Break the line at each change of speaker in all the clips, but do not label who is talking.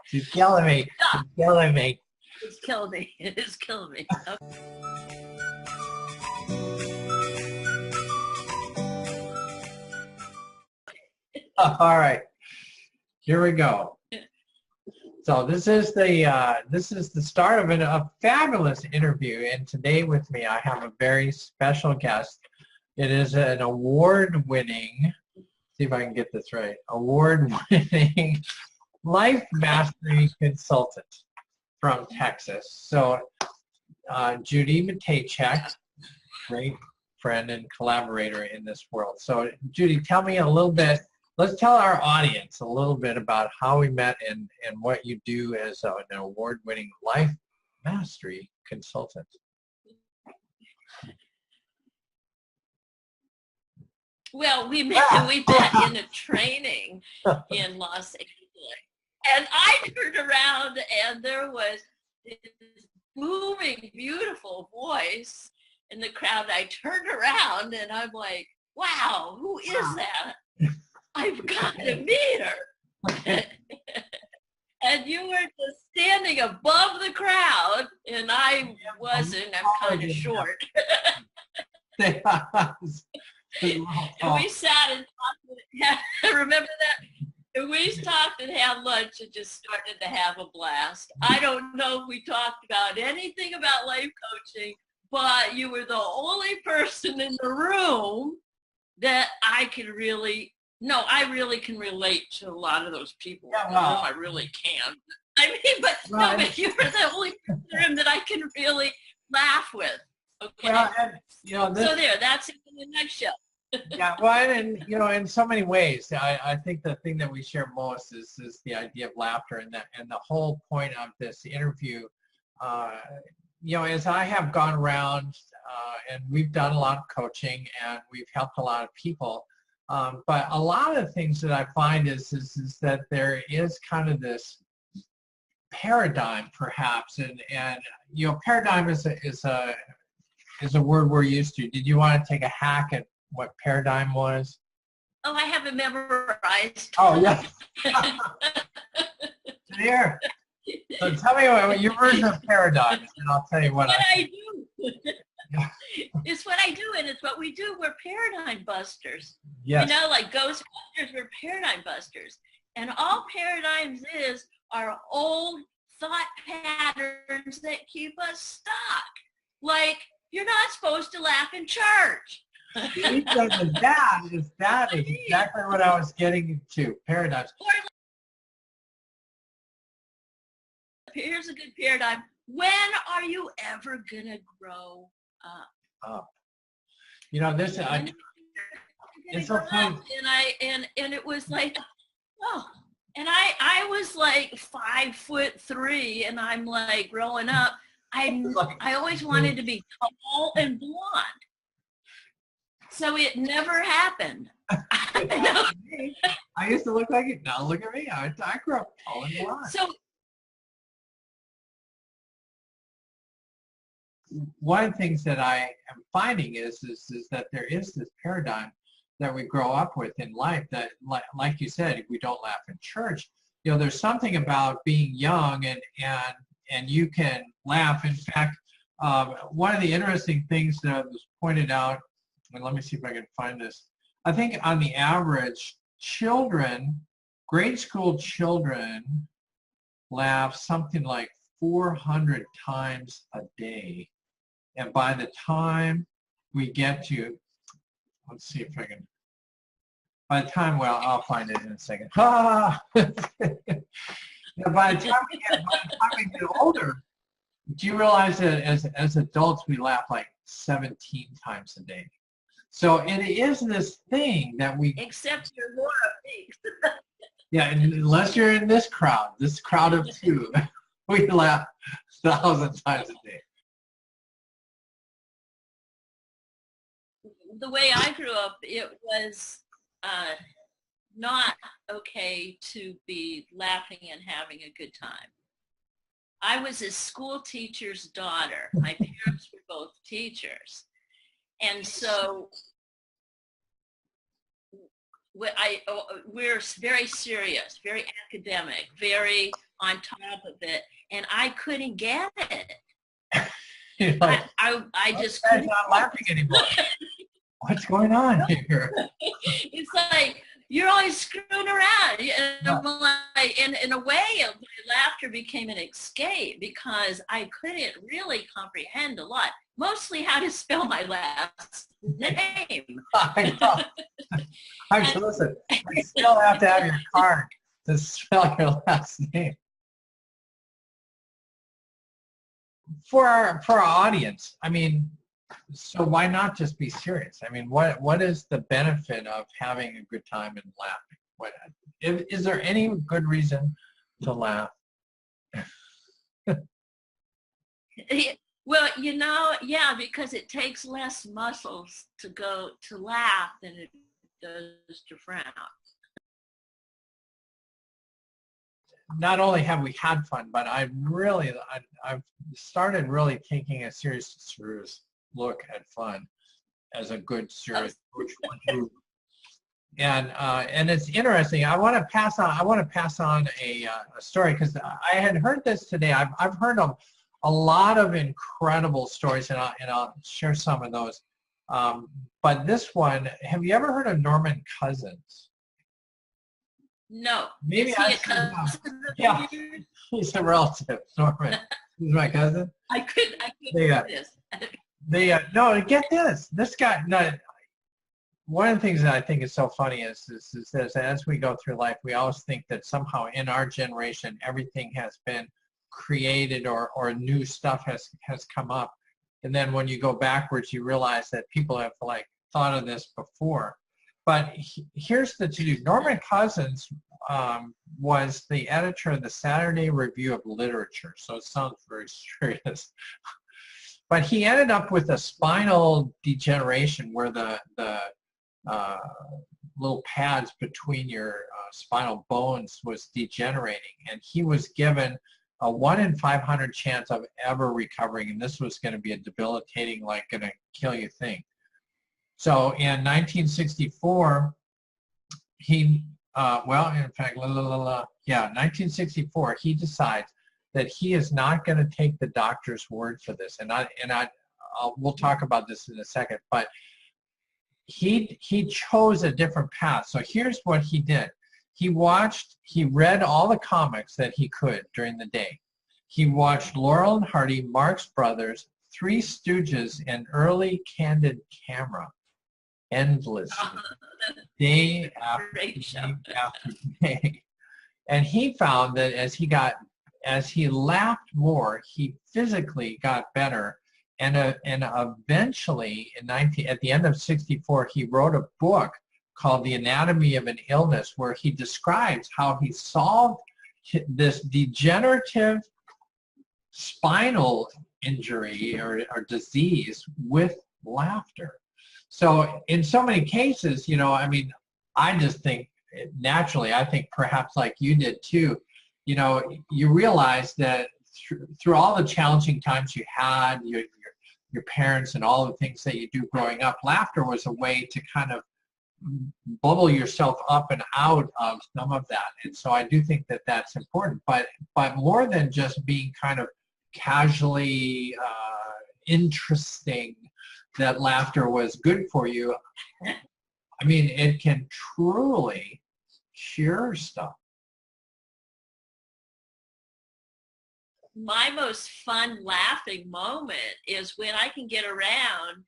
She's killing me.
Stop.
She's killing me.
It's killing me. It is killing me.
All right, here we go. So this is the start of a fabulous interview, and today with me I have a very special guest. It is an award-winning, see if I can get this right, award-winning life mastery consultant from Texas. So Judy Matejczyk, great friend and collaborator in this world. So Judy, tell me a little bit. Let's tell our audience a little bit about how we met and what you do as an award-winning life mastery consultant.
Well, we met in a training in Los Angeles. And I turned around and there was this booming, beautiful voice in the crowd. I turned around and I'm like, wow, who is that? I've got to meet her. And you were just standing above the crowd, and I wasn't. I'm kind of short. And we sat and talked. Remember that? And we talked and had lunch and just started to have a blast. I don't know if we talked about anything about life coaching, but you were the only person in the room that I could really. No, I really can relate to a lot of those people. Yeah, well, I really can. I mean, but right. No, but you were the only person in the room that I can really laugh with. Okay. Well, and, so there, that's it in a nutshell.
Yeah, well, and in so many ways, I think the thing that we share most is the idea of laughter, and the whole point of this interview. As I have gone around, and we've done a lot of coaching, and we've helped a lot of people. But a lot of the things that I find is that there is kind of this paradigm, perhaps, and paradigm is a word we're used to. Did you want to take a hack at what paradigm was?
Oh, I have it memorized.
Oh, yeah. Here. So tell me what your version of paradigm is, and I'll tell you what
I do. It's what I do, and it's what we do. We're paradigm busters.
Yes.
Like Ghostbusters, we're paradigm busters. And all paradigms are old thought patterns that keep us stuck. Like, you're not supposed to laugh in church.
That is exactly what I was getting to, paradigms.
Here's a good paradigm. When are you ever going to grow up?
This it's so funny.
And it was like, oh, and I was like 5'3", and I'm like growing up. I always wanted to be tall and blonde, so it never happened.
I used to look like it. Now look at me. I grew up tall and blonde.
So.
One of the things that I am finding is that there is this paradigm that we grow up with in life that, like you said, if we don't laugh in church, there's something about being young and you can laugh. In fact, one of the interesting things that was pointed out, and let me see if I can find this. I think on the average, grade school children laugh something like 400 times a day. And by the time we get to, let's see if I can, by the time, well, I'll find it in a second. By the time we get older, do you realize that as adults we laugh like 17 times a day? So it is this thing that we...
Except you're more of me.
Yeah, unless you're in this crowd of two, we laugh 1,000 times a day.
The way I grew up, it was not okay to be laughing and having a good time. I was a school teacher's daughter. My parents were both teachers. And so we're very serious, very academic, very on top of it, and I couldn't get it.
You're like,
I just
I'm
couldn't.
not laughing anymore. What's going on here?
It's like you're always screwing around. In a way, my laughter became an escape because I couldn't really comprehend a lot. Mostly how to spell my last name.
I know. Listen, I still have to have your card to spell your last name. For our audience, I mean, so why not just be serious? I mean, what is the benefit of having a good time and laughing? Is there any good reason to laugh?
Well, yeah, because it takes less muscles to laugh than it does to frown.
Not only have we had fun, but I've started really taking a serious look at fun as a good serious approach. And it's interesting. I want to pass on a story because I had heard this today. I've heard of a lot of incredible stories, and I'll share some of those. But this one, have you ever heard of Norman Cousins?
No.
Maybe
Is he a cousin?
Yeah, he's a relative. Norman, he's my cousin.
I could
They,
do this.
No, get this. This guy. No, one of the things that I think is so funny is that as we go through life, we always think that somehow in our generation everything has been created or new stuff has come up, and then when you go backwards, you realize that people have thought of this before. But here's the to-do. Norman Cousins was the editor of the Saturday Review of Literature, so it sounds very serious. But he ended up with a spinal degeneration where the little pads between your spinal bones was degenerating, and he was given a 1 in 500 chance of ever recovering, and this was going to be a debilitating, going to kill you thing. So in 1964, in fact, 1964, he decides that he is not going to take the doctor's word for this, we'll talk about this in a second, but he chose a different path. So here's what he did. He read all the comics that he could during the day. He watched Laurel and Hardy, Marx Brothers, Three Stooges, and early Candid Camera endlessly, day after day after day. And he found that as he laughed more, he physically got better. And eventually, at the end of '64, he wrote a book called The Anatomy of an Illness, where he describes how he solved this degenerative spinal injury or disease with laughter. So in so many cases, I just think naturally, I think perhaps like you did too, you realize that through all the challenging times you had, your parents and all the things that you do growing up, laughter was a way to kind of bubble yourself up and out of some of that. And so I do think that that's important, but more than just being kind of casually interesting, that laughter was good for you. I mean, it can truly cure stuff.
My most fun laughing moment is when I can get around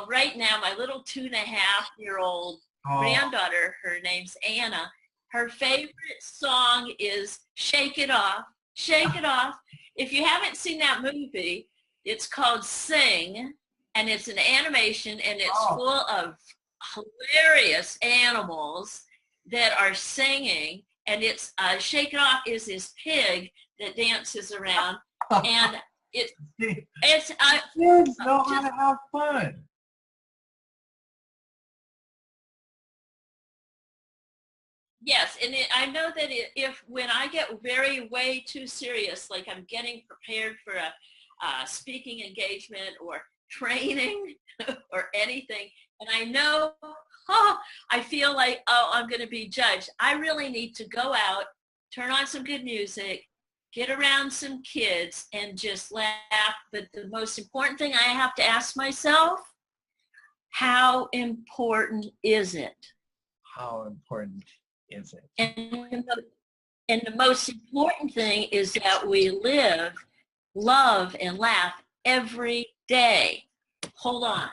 right now, my little 2.5-year-old granddaughter, her name's Anna, her favorite song is Shake It Off, Shake It Off. If you haven't seen that movie, it's called Sing, and it's an animation, and it's full of hilarious animals that are singing, and it's Shake It Off is this pig that dances around, and kids know
how to have fun.
Yes, and I know that when I get way too serious, like I'm getting prepared for a speaking engagement or training or anything, and I know oh, I feel like, oh, I'm going to be judged. I really need to go out, turn on some good music, get around some kids, and just laugh. But the most important thing I have to ask myself, how important is it?
How important is it?
And the most important thing is that we live, love, and laugh every day. Hold on.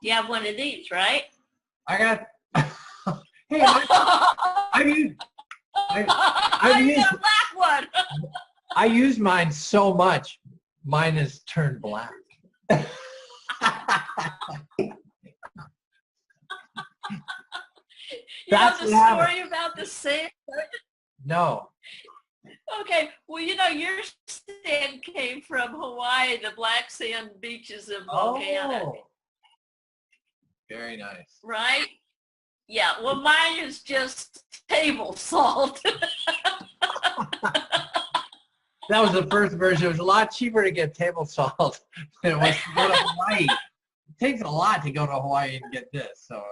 You have one of these, right?
I got. Hey, I've used
a black one.
I use mine so much, mine is turned black.
You know the story about the sand?
No.
Okay, well, you know, your sand came from Hawaii, the black sand beaches of Montana.
Oh, very nice.
Right? Yeah, well, mine is just table salt.
That was the first version. It was a lot cheaper to get table salt than it was to go to Hawaii. It takes a lot to go to Hawaii and get this. So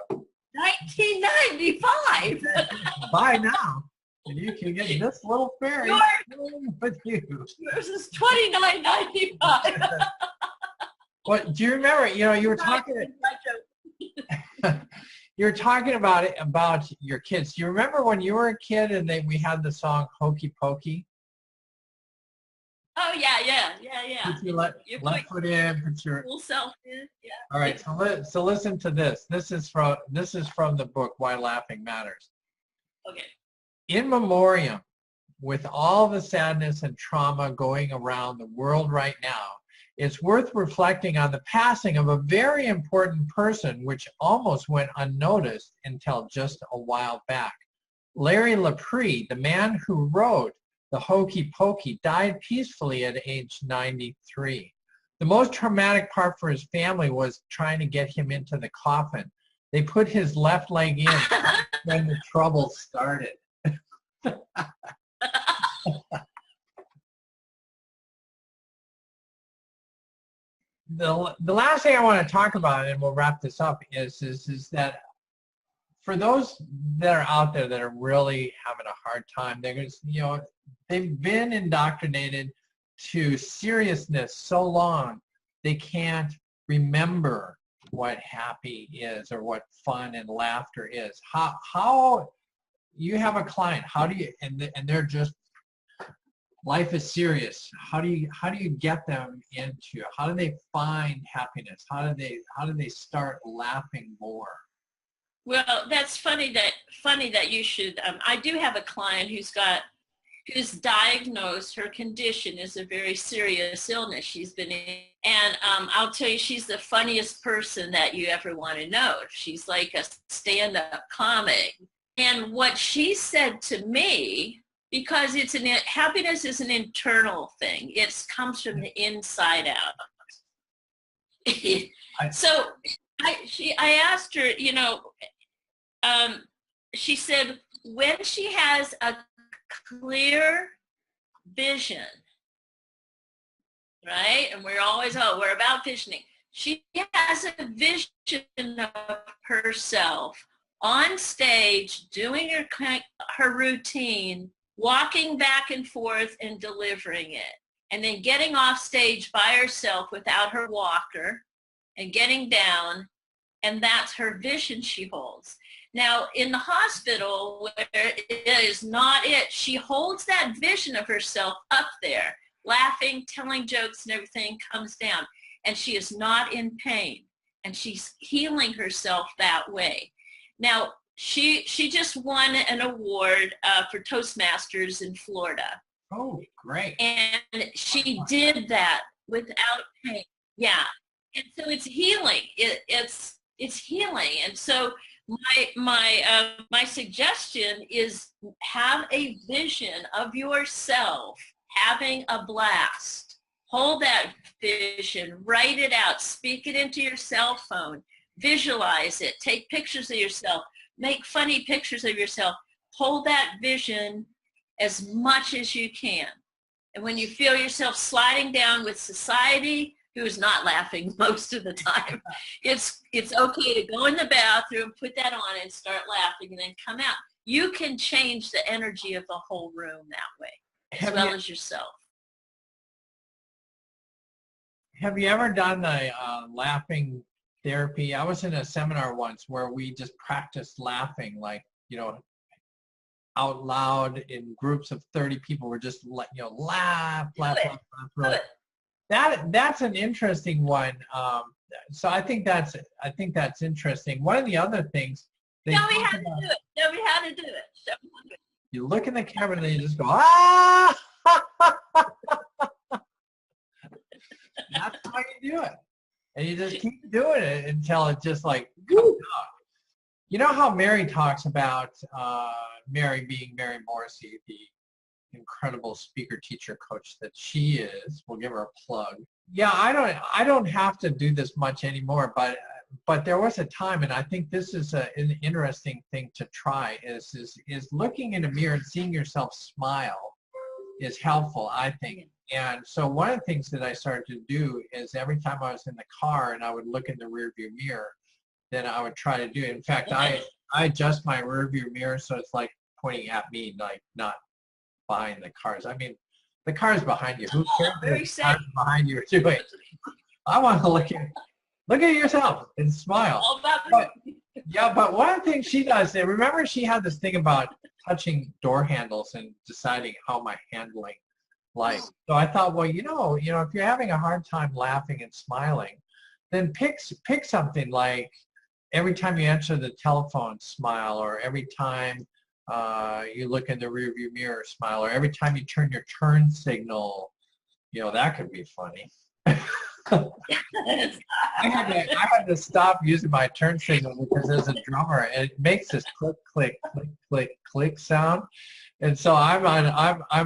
1995.
Buy now, and you can get this little ferry with you.
Yours is $29.95.
What do you remember? You know, you were talking. You were talking about it, about your kids. Do you remember when you were a kid and we had the song Hokey Pokey?
Oh yeah.
Put your left foot in, put your
full self in. Yeah.
All right, so listen to this. This is from the book Why Laughing Matters.
Okay.
In memoriam, with all the sadness and trauma going around the world right now, it's worth reflecting on the passing of a very important person which almost went unnoticed until just a while back. Larry Lepre, the man who wrote The Hokey Pokey, died peacefully at age 93. The most traumatic part for his family was trying to get him into the coffin. They put his left leg in when the trouble started. The last thing I want to talk about, and we'll wrap this up, is that for those that are out there that are really having a hard time, they've been indoctrinated to seriousness so long they can't remember what happy is or what fun and laughter is. How you have a client, how do you, and they're just, life is serious. How do you get them into, how do they find happiness? How do they start laughing more?
Well, that's funny that you should. I do have a client who's diagnosed. Her condition is a very serious illness she's been in, and I'll tell you, she's the funniest person that you ever want to know. She's like a stand-up comic. And what she said to me, because happiness is an internal thing. It comes from the inside out. So I asked her, she said when she has a clear vision, right? And we're about visioning. She has a vision of herself on stage doing her routine, walking back and forth and delivering it, and then getting off stage by herself without her walker and getting down, and that's her vision she holds. Now, in the hospital, where it is not it, she holds that vision of herself up there, laughing, telling jokes, and everything comes down, and she is not in pain, and she's healing herself that way. Now, she just won an award for Toastmasters in Florida.
Oh, great.
And she did that without pain. Yeah. And so it's healing. It's healing. And so my suggestion is have a vision of yourself having a blast. Hold that vision, write it out, speak it into your cell phone, visualize it, take pictures of yourself, make funny pictures of yourself. Hold that vision as much as you can. And when you feel yourself sliding down with society, who's not laughing most of the time. It's okay to go in the bathroom, put that on and start laughing and then come out. You can change the energy of the whole room that way, as well as yourself.
Have you ever done the laughing therapy? I was in a seminar once where we just practiced laughing, like, you know, out loud in groups of 30 people. We're just, you know, laugh. That's an interesting one. So I think that's interesting. One of the other things.
Tell me how to do it. Tell me how to do it.
You look in the camera and then you just go, ah! That's how you do it. And you just keep doing it until it just like comes out. You know how Mary talks about Mary being Mary Morrissey, the incredible speaker, teacher, coach that she is. We'll give her a plug. Yeah, I don't have to do this much anymore, but there was a time, and I think this is an interesting thing to try, is looking in a mirror and seeing yourself smile is helpful, I think. And so one of the things that I started to do is every time I was in the car and I would look in the rearview mirror, then I would try to do it. In fact, I adjust my rearview mirror so it's like pointing at me, like not behind the cars. I mean, the car's behind you. Who cares what the car's behind you are doing? I want to look at yourself and smile. But one of the things she does, and remember she had this thing about touching door handles and deciding how am I handling life. So I thought, well, you know, if you're having a hard time laughing and smiling, then pick something like every time you answer the telephone, smile, or every time you look in the rearview mirror, smile, or every time you turn your turn signal, you know, that could be funny. I had to stop using my turn signal because as a drummer, it makes this click, click, click, click, click sound. And so I'm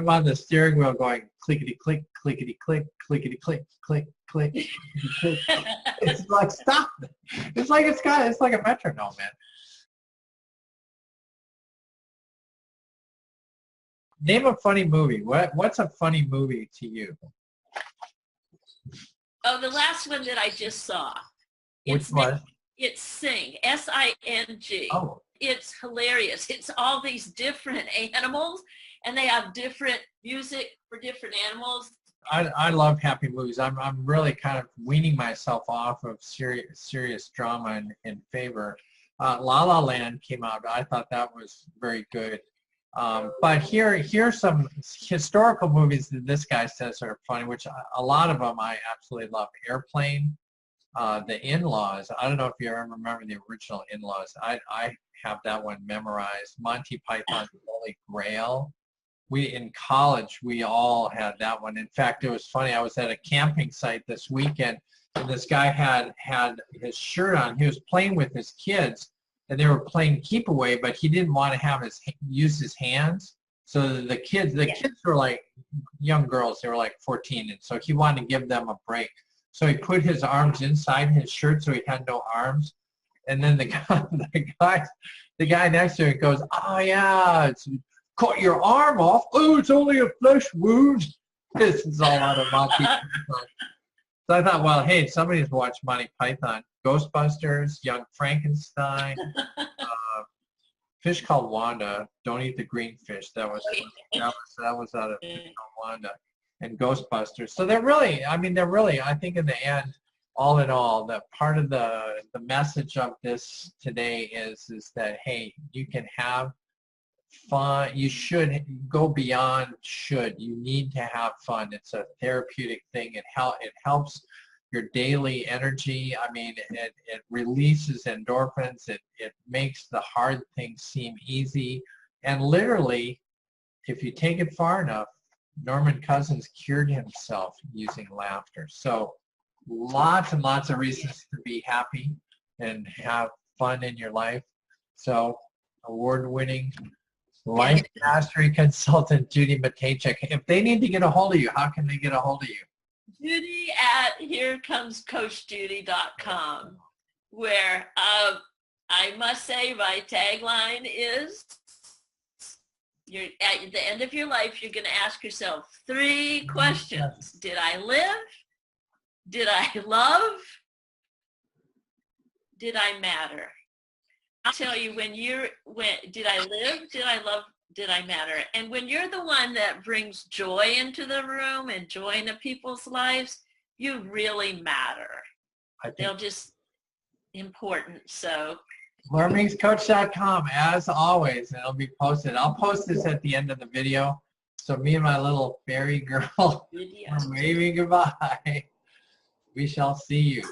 on the steering wheel going clickety click, clickety click, clickety click, click, click, click. It's like stop. It's like a metronome, man. Name a funny movie. What's a funny movie to you?
Oh, the last one that I just saw.
Which one?
It's Sing, S-I-N-G.
Oh.
It's hilarious. It's all these different animals, and they have different music for different animals.
I love happy movies. I'm really kind of weaning myself off of serious drama in favor. La La Land came out. I thought that was very good. But here's some historical movies that this guy says are funny, which a lot of them I absolutely love. Airplane, The In-Laws. I don't know if you ever remember the original In-Laws. I have that one memorized. Monty Python's Holy Grail. In college, we all had that one. In fact, it was funny. I was at a camping site this weekend, and this guy had his shirt on. He was playing with his kids, and they were playing keep away, but he didn't want to use his hands. So the kids were like young girls. They were like 14, and so he wanted to give them a break. So he put his arms inside his shirt, so he had no arms. And then the guy next to him goes, "Oh yeah, it's cut your arm off. Oh, it's only a flesh wound." This is all out of Monty Python. So I thought, well, hey, somebody's watched Monty Python. Ghostbusters, Young Frankenstein, Fish Called Wanda. Don't eat the green fish. That was out of Fish Called Wanda, and Ghostbusters. So they're really, I think in the end, all in all, that part of the message of this today is that, hey, you can have fun. You should go beyond should. You need to have fun. It's a therapeutic thing. It helps your daily energy. I mean, it releases endorphins. It makes the hard things seem easy. And literally, if you take it far enough, Norman Cousins cured himself using laughter. So lots and lots of reasons to be happy and have fun in your life. So award-winning life mastery consultant Judy Matejczyk. If they need to get a hold of you, how can they get a hold of you?
Judy at herecomes.coachjudy.com, where I must say my tagline is, you're at the end of your life, you're going to ask yourself 3 questions. Did I live? Did I love? Did I matter? I'll tell you, did I live? Did I love? Did I matter? And when you're the one that brings joy into the room and joy into people's lives, you really matter. They're just important. So
MoreMeeksCoach.com, as always, and it'll be posted. I'll post this at the end of the video. So me and my little fairy girl are waving goodbye. We shall see you.